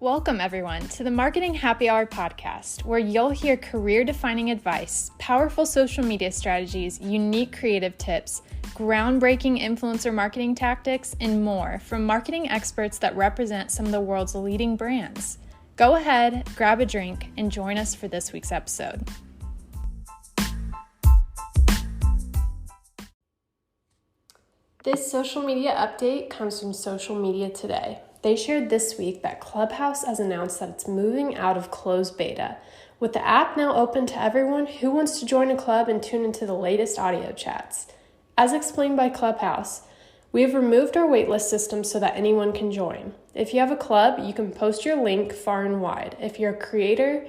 Welcome, everyone, to the Marketing Happy Hour podcast, where you'll hear career-defining advice, powerful social media strategies, unique creative tips, groundbreaking influencer marketing tactics, and more from marketing experts that represent some of the world's leading brands. Go ahead, grab a drink, and join us for this week's episode. This social media update comes from Social Media Today. They shared this week that Clubhouse has announced that it's moving out of closed beta, with the app now open to everyone who wants to join a club and tune into the latest audio chats. As explained by Clubhouse, we have removed our waitlist system so that anyone can join. If you have a club, you can post your link far and wide. If you're a creator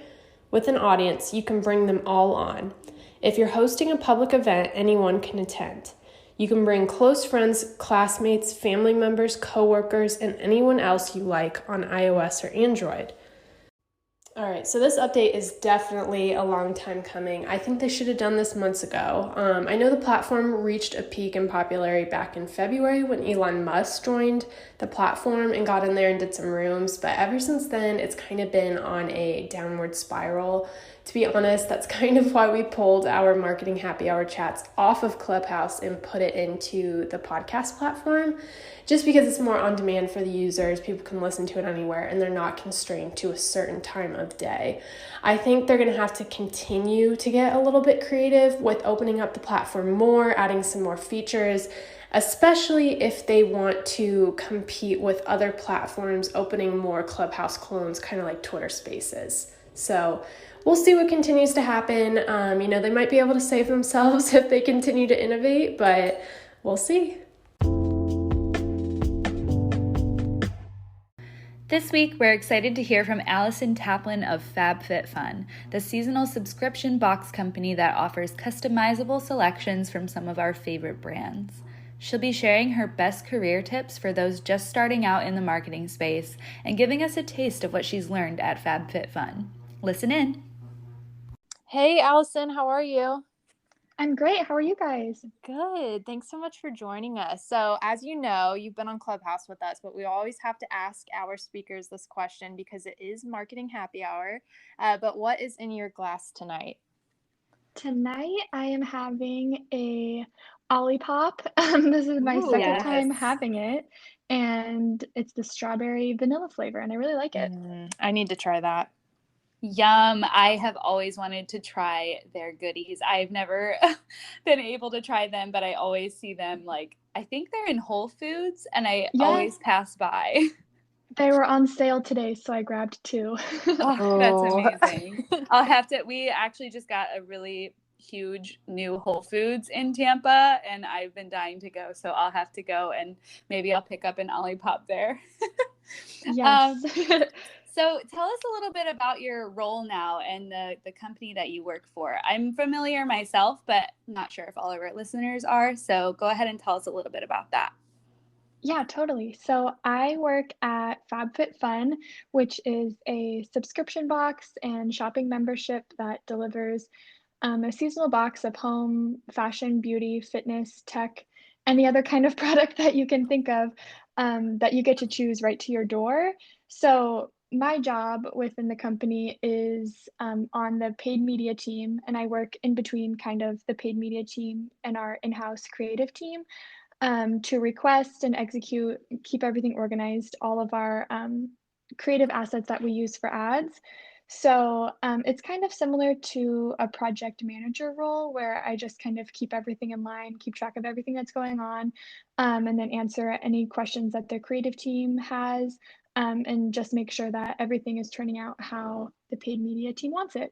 with an audience, you can bring them all on. If you're hosting a public event, anyone can attend. You can bring close friends, classmates, family members, coworkers, and anyone else you like on iOS or Android. All right, so this update is definitely a long time coming. I think they should have done this months ago. I know the platform reached a peak in popularity back in February when Elon Musk joined the platform and got in there and did some rooms, but ever since then, it's kind of been on a downward spiral. To be honest, that's kind of why we pulled our Marketing Happy Hour chats off of Clubhouse and put it into the podcast platform, just because it's more on demand for the users. People can listen to it anywhere and they're not constrained to a certain time of day. I think they're going to have to continue to get a little bit creative with opening up the platform more, adding some more features, especially if they want to compete with other platforms, opening more Clubhouse clones, kind of like Twitter Spaces. So we'll see what continues to happen. They might be able to save themselves if they continue to innovate, but we'll see. This week, we're excited to hear from Alison Taplin of FabFitFun, the seasonal subscription box company that offers customizable selections from some of our favorite brands. She'll be sharing her best career tips for those just starting out in the marketing space and giving us a taste of what she's learned at FabFitFun. Listen in. Hey, Alison, how are you? I'm great. How are you guys? Good. Thanks so much for joining us. So, as you know, you've been on Clubhouse with us, but we always have to ask our speakers this question because it is Marketing Happy Hour. But what is in your glass tonight? Tonight, I am having a Olipop. This is my second time having it, and it's the strawberry vanilla flavor, and I really like it. I need to try that. Yum. I have always wanted to try their goodies. I've never been able to try them, but I always see them I think they're in Whole Foods and I always pass by. They were on sale today, so I grabbed two. That's amazing. We actually just got a really huge new Whole Foods in Tampa and I've been dying to go, so I'll have to go and maybe I'll pick up an Olipop there. Yes. So tell us a little bit about your role now and the company that you work for. I'm familiar myself, but not sure if all of our listeners are. So go ahead and tell us a little bit about that. Yeah, totally. So I work at FabFitFun, which is a subscription box and shopping membership that delivers a seasonal box of home, fashion, beauty, fitness, tech, any other kind of product that you can think of that you get to choose right to your door. So my job within the company is on the paid media team, and I work in between kind of the paid media team and our in-house creative team to request and execute, keep everything organized, all of our creative assets that we use for ads. So it's kind of similar to a project manager role where I just kind of keep everything in line, keep track of everything that's going on, and then answer any questions that the creative team has, and just make sure that everything is turning out how the paid media team wants it.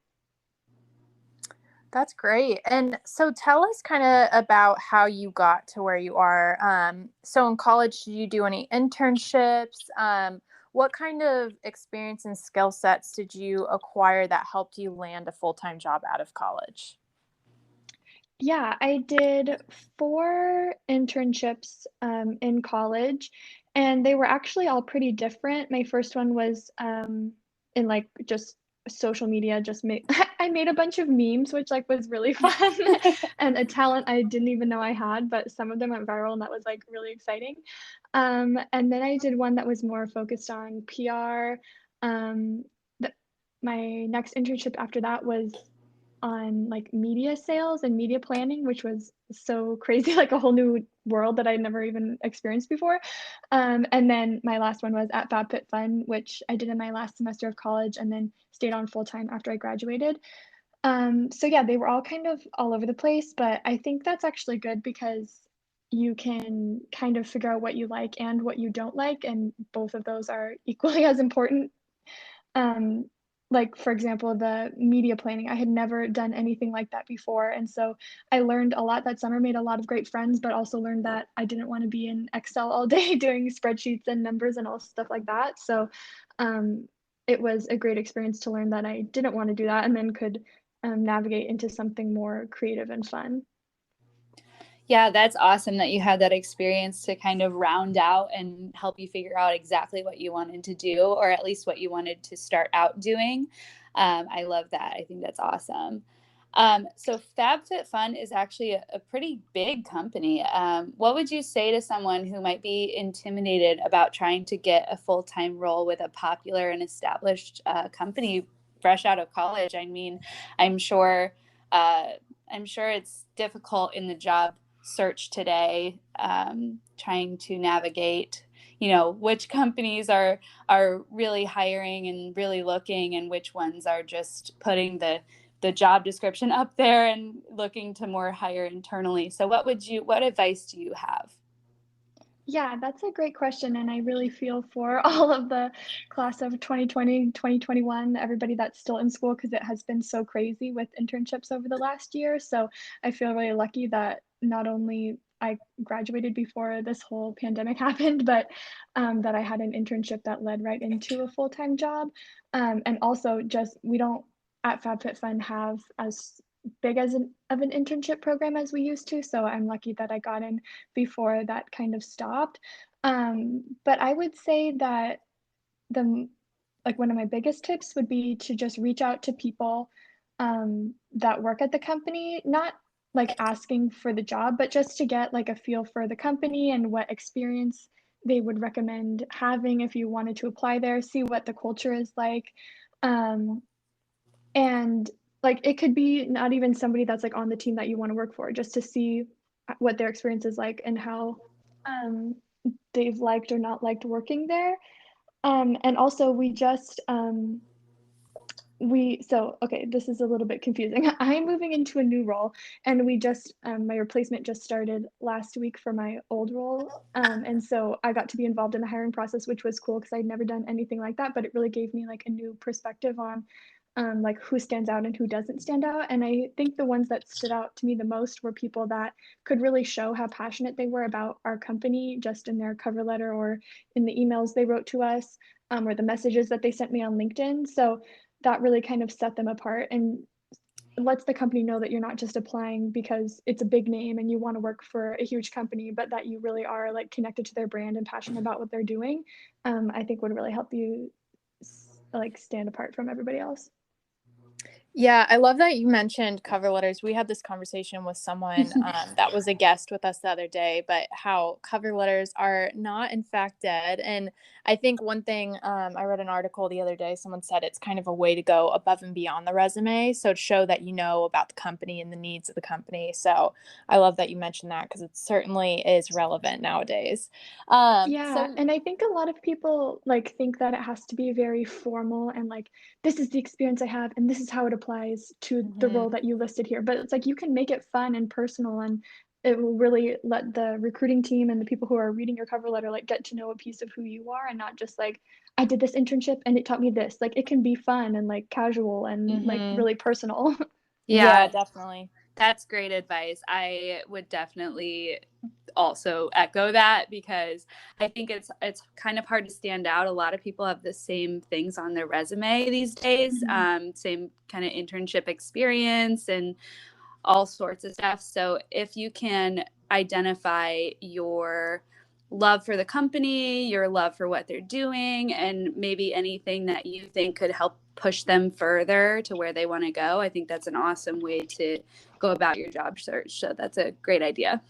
That's great. And so tell us kind of about how you got to where you are. So in college, did you do any internships? What kind of experience and skill sets did you acquire that helped you land a full-time job out of college? Yeah, I did 4 internships in college, and they were actually all pretty different. My first one was in just social media, I made a bunch of memes, which was really fun and a talent I didn't even know I had, but some of them went viral and that was really exciting. And then I did one that was more focused on PR th- my next internship after that was on like media sales and media planning, which was so crazy, like a whole new world that I'd never even experienced before. And then my last one was at FabFitFun, which I did in my last semester of college and then stayed on full time after I graduated. So yeah, they were all kind of all over the place, but I think that's actually good because you can kind of figure out what you like and what you don't like, and both of those are equally as important. Um, like for example, the media planning, I had never done anything like that before, and so I learned a lot that summer, made a lot of great friends, but also learned that I didn't want to be in Excel all day doing spreadsheets and numbers and all stuff like that. So um, it was a great experience to learn that I didn't want to do that, and then could navigate into something more creative and fun. Yeah, that's awesome that you had that experience to kind of round out and help you figure out exactly what you wanted to do, or at least what you wanted to start out doing. I love that. I think that's awesome. So FabFitFun is actually a pretty big company. What would you say to someone who might be intimidated about trying to get a full-time role with a popular and established company fresh out of college? I mean, I'm sure uh, I'm sure it's difficult in the job search today, trying to navigate, which companies are really hiring and really looking, and which ones are just putting the job description up there and looking to more hire internally. So what advice do you have? Yeah, that's a great question. And I really feel for all of the class of 2020, 2021, everybody that's still in school, because it has been so crazy with internships over the last year. So I feel really lucky that not only I graduated before this whole pandemic happened, but that I had an internship that led right into a full-time job. And also just we don't at FabFitFun have as big as of an internship program as we used to. So I'm lucky that I got in before that kind of stopped. But I would say that the like one of my biggest tips would be to just reach out to people that work at the company, not like asking for the job, but just to get like a feel for the company and what experience they would recommend having if you wanted to apply there, see what the culture is like. Um, and like it could be not even somebody that's like on the team that you want to work for, just to see what their experience is like and how um, they've liked or not liked working there. And also okay, this is a little bit confusing. I'm moving into a new role, and my replacement just started last week for my old role. And so I got to be involved in the hiring process, which was cool because I'd never done anything like that, but it really gave me like a new perspective on like who stands out and who doesn't stand out. And I think the ones that stood out to me the most were people that could really show how passionate they were about our company just in their cover letter or in the emails they wrote to us, or the messages that they sent me on LinkedIn. So that really kind of set them apart and lets the company know that you're not just applying because it's a big name and you want to work for a huge company, but that you really are like connected to their brand and passionate about what they're doing. I think would really help you like stand apart from everybody else. Yeah, I love that you mentioned cover letters. We had this conversation with someone that was a guest with us the other day, but how cover letters are not, in fact, dead. And I think one thing, I read an article the other day, someone said it's kind of a way to go above and beyond the resume. So to show that you know about the company and the needs of the company. So I love that you mentioned that because it certainly is relevant nowadays. Yeah, and I think a lot of people like think that it has to be very formal and like this is the experience I have and this is how it applies to the Mhm. role that you listed here. But it's like you can make it fun and personal, and it will really let the recruiting team and the people who are reading your cover letter like get to know a piece of who you are, and not just like I did this internship and it taught me this. Like it can be fun and like casual and like Mhm. really personal. Yeah, Yeah, definitely. that's great advice. I would definitely also echo that because I think it's kind of hard to stand out. A lot of people have the same things on their resume these days, Mhm. same kind of internship experience and all sorts of stuff. So if you can identify your love for the company, your love for what they're doing, and maybe anything that you think could help push them further to where they want to go, I think that's an awesome way to go about your job search. So that's a great idea.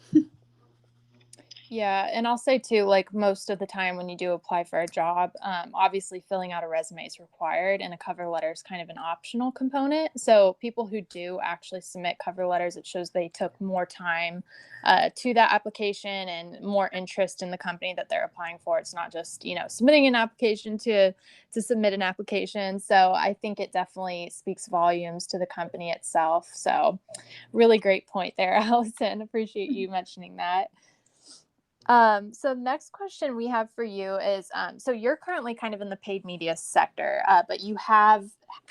Yeah, and I'll say too, like most of the time when you do apply for a job, obviously filling out a resume is required, and a cover letter is kind of an optional component. So people who do actually submit cover letters, it shows they took more time to that application and more interest in the company that they're applying for. It's not just submitting an application to submit an application. So I think it definitely speaks volumes to the company itself. So really great point there, Allison. Appreciate you mentioning that. So next question we have for you is, so you're currently kind of in the paid media sector, but you have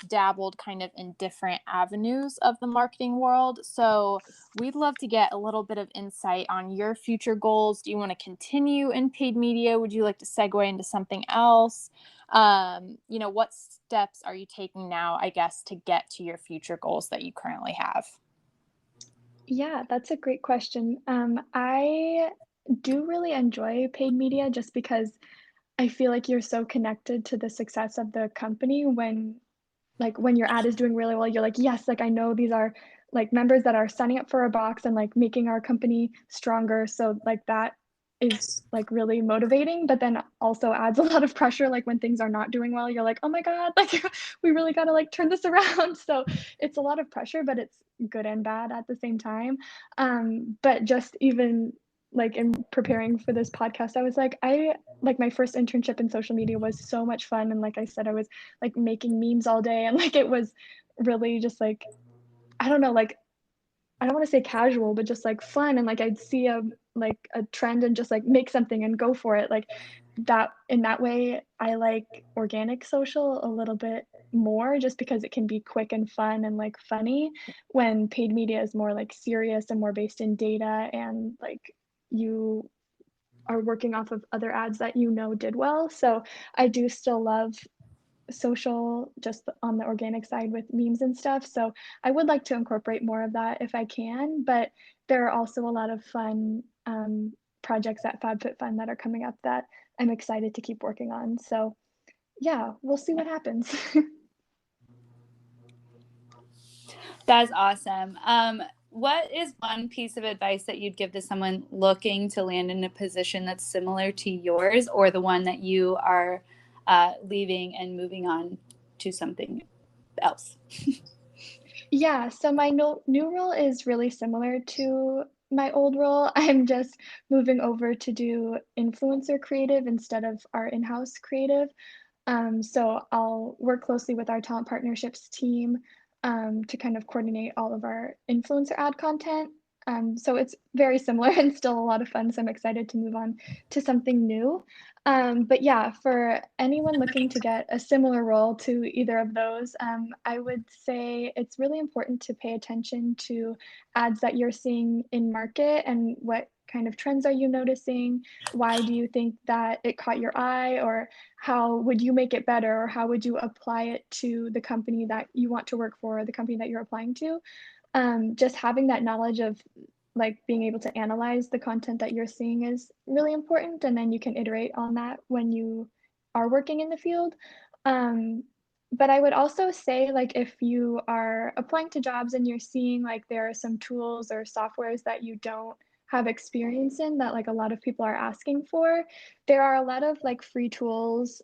dabbled kind of in different avenues of the marketing world. So we'd love to get a little bit of insight on your future goals. Do you want to continue in paid media? Would you like to segue into something else? What steps are you taking now, I guess, to get to your future goals that you currently have? Yeah, that's a great question. I do really enjoy paid media just because I feel like you're so connected to the success of the company when your ad is doing really well, you're like, yes, like I know these are like members that are signing up for our box and like making our company stronger. So like that is like really motivating, but then also adds a lot of pressure. Like when things are not doing well, you're like, oh my God, like we really got to like turn this around. So it's a lot of pressure, but it's good and bad at the same time. But just even like in preparing for this podcast, I was like, my first internship in social media was so much fun. And like I said, I was like making memes all day and like it was really just like I don't know, like I don't want to say casual, but just like fun and like I'd see a trend and just like make something and go for it. Like that in that way I like organic social a little bit more just because it can be quick and fun and like funny when paid media is more like serious and more based in data and like you are working off of other ads that did well. So I do still love social just on the organic side with memes and stuff. So I would like to incorporate more of that if I can, but there are also a lot of fun projects at FabFitFun that are coming up that I'm excited to keep working on. So yeah, we'll see what happens. That's awesome. What is one piece of advice that you'd give to someone looking to land in a position that's similar to yours, or the one that you are leaving and moving on to something else? Yeah, so my new role is really similar to my old role. I'm just moving over to do influencer creative instead of our in-house creative. So I'll work closely with our talent partnerships team to kind of coordinate all of our influencer ad content. So it's very similar and still a lot of fun. So I'm excited to move on to something new. But yeah, for anyone looking to get a similar role to either of those, I would say it's really important to pay attention to ads that you're seeing in market and what kind of trends are you noticing? Why do you think that it caught your eye? Or how would you make it better? Or how would you apply it to the company that you want to work for, or the company that you're applying to? Just having that knowledge of like being able to analyze the content that you're seeing is really important. And then you can iterate on that when you are working in the field. Um, but I would also say, like, if you are applying to jobs and you're seeing like there are some tools or softwares that you don't have experience in that like a lot of people are asking for, there are a lot of like free tools,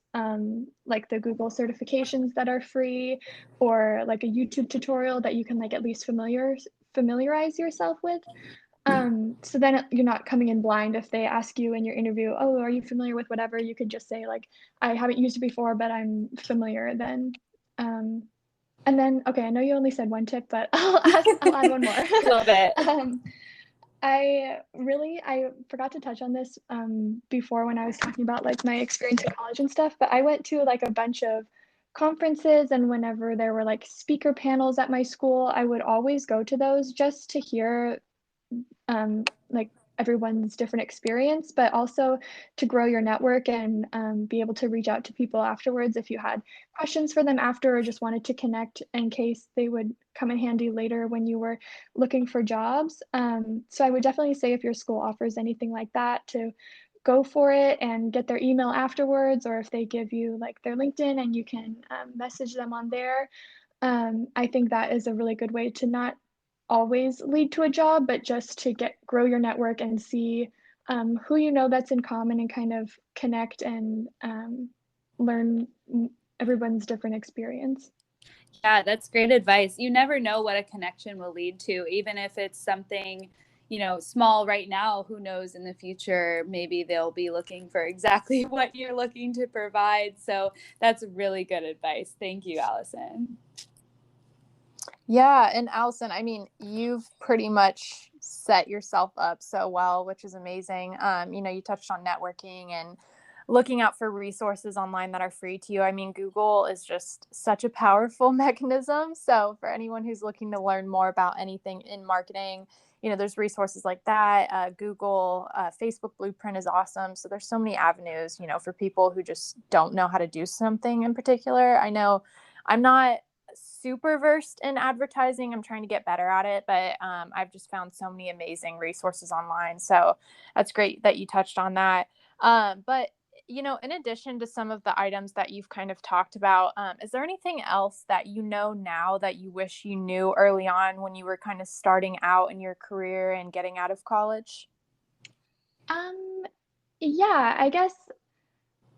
like the Google certifications that are free, or like a YouTube tutorial that you can like at least familiarize yourself with. So then you're not coming in blind. If they ask you in your interview, oh, are you familiar with whatever? You could just say like, I haven't used it before, but I'm familiar then. Um, and then, okay, I know you only said one tip, but I'll add one more. Love it. I forgot to touch on this before when I was talking about like my experience in college and stuff, but I went to like a bunch of conferences, and whenever there were like speaker panels at my school, I would always go to those just to hear like everyone's different experience, but also to grow your network and be able to reach out to people afterwards if you had questions for them after, or just wanted to connect in case they would come in handy later when you were looking for jobs. So I would definitely say if your school offers anything like that, to go for it and get their email afterwards, or if they give you like their LinkedIn and you can message them on there. I think that is a really good way to not always lead to a job, but just to grow your network and see who you know that's in common and kind of connect and learn everyone's different experience. Yeah, that's great advice. You never know what a connection will lead to, even if it's something, small right now. Who knows in the future, maybe they'll be looking for exactly what you're looking to provide. So that's really good advice. Thank you, Allison. Yeah, and Allison, I mean, you've pretty much set yourself up so well, which is amazing. You touched on networking and looking out for resources online that are free to you. I mean, Google is just such a powerful mechanism. So for anyone who's looking to learn more about anything in marketing, there's resources like that. Google, Facebook Blueprint is awesome. So there's so many avenues, for people who just don't know how to do something in particular. I know I'm not super versed in advertising. I'm trying to get better at it, but I've just found so many amazing resources online. So that's great that you touched on that. But in addition to some of the items that you've kind of talked about, is there anything else that you know now that you wish you knew early on when you were kind of starting out in your career and getting out of college? Um, yeah, I guess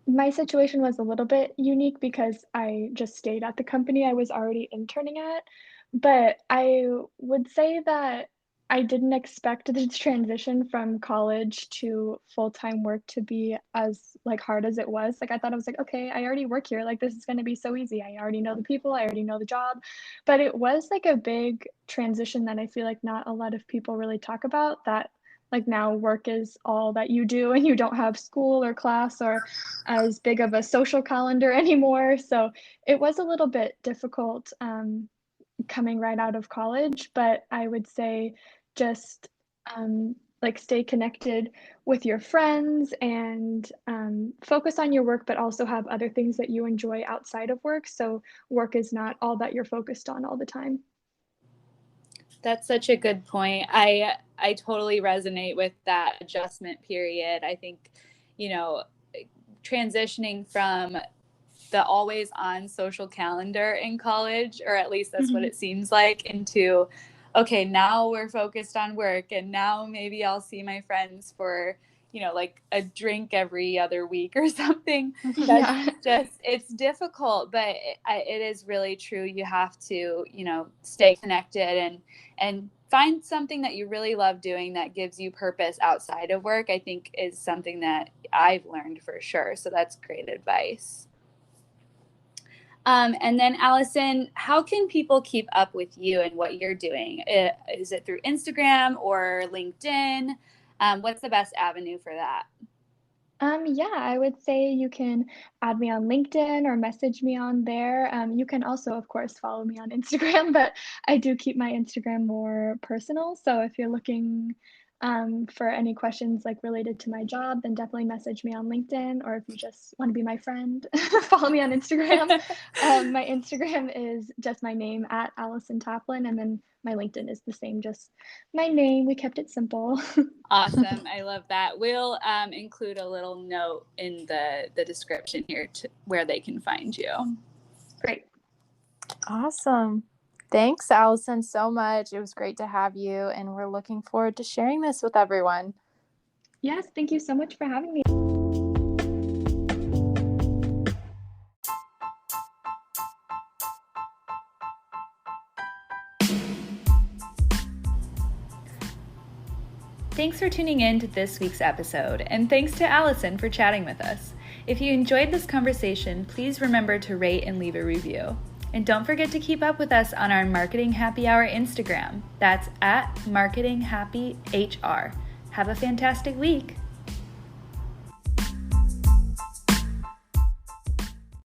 my situation was a little bit unique because I just stayed at the company I was already interning at, but I would say that I didn't expect the transition from college to full-time work to be as, like, hard as it was. Like, I thought I was like, "Okay, I already work here, like, this is gonna be so easy. I already know the people, I already know the job." But it was, like, a big transition that I feel like not a lot of people really talk about, that, like, now work is all that you do and you don't have school or class or as big of a social calendar anymore. So it was a little bit difficult coming right out of college, but I would say just like stay connected with your friends and focus on your work, but also have other things that you enjoy outside of work. So work is not all that you're focused on all the time. That's such a good point. I totally resonate with that adjustment period. I think, you know, transitioning from the always on social calendar in college, or at least that's what Mhm. it seems like, into, okay, now we're focused on work, and now maybe I'll see my friends for, like a drink every other week or something. That's Yeah. just, it's difficult, but it is really true. You have to, stay connected and find something that you really love doing that gives you purpose outside of work. I think is something that I've learned for sure. So that's great advice. And then, Allison, how can people keep up with you and what you're doing? Is it through Instagram or LinkedIn? What's the best avenue for that? Yeah, I would say you can add me on LinkedIn or message me on there. You can also, of course, follow me on Instagram, but I do keep my Instagram more personal. So if you're looking for any questions like related to my job, then definitely message me on LinkedIn. Or if you just want to be my friend, follow me on Instagram. My Instagram is just my name at Alison Taplin, and then my LinkedIn is the same, just my name. We kept it simple. Awesome. I love that. We'll include a little note in the description here where they can find you. Great. Awesome. Thanks, Allison, so much. It was great to have you, and we're looking forward to sharing this with everyone. Yes, thank you so much for having me. Thanks for tuning in to this week's episode, and thanks to Allison for chatting with us. If you enjoyed this conversation, please remember to rate and leave a review. And don't forget to keep up with us on our Marketing Happy Hour Instagram. That's at Marketing Happy HR. Have a fantastic week.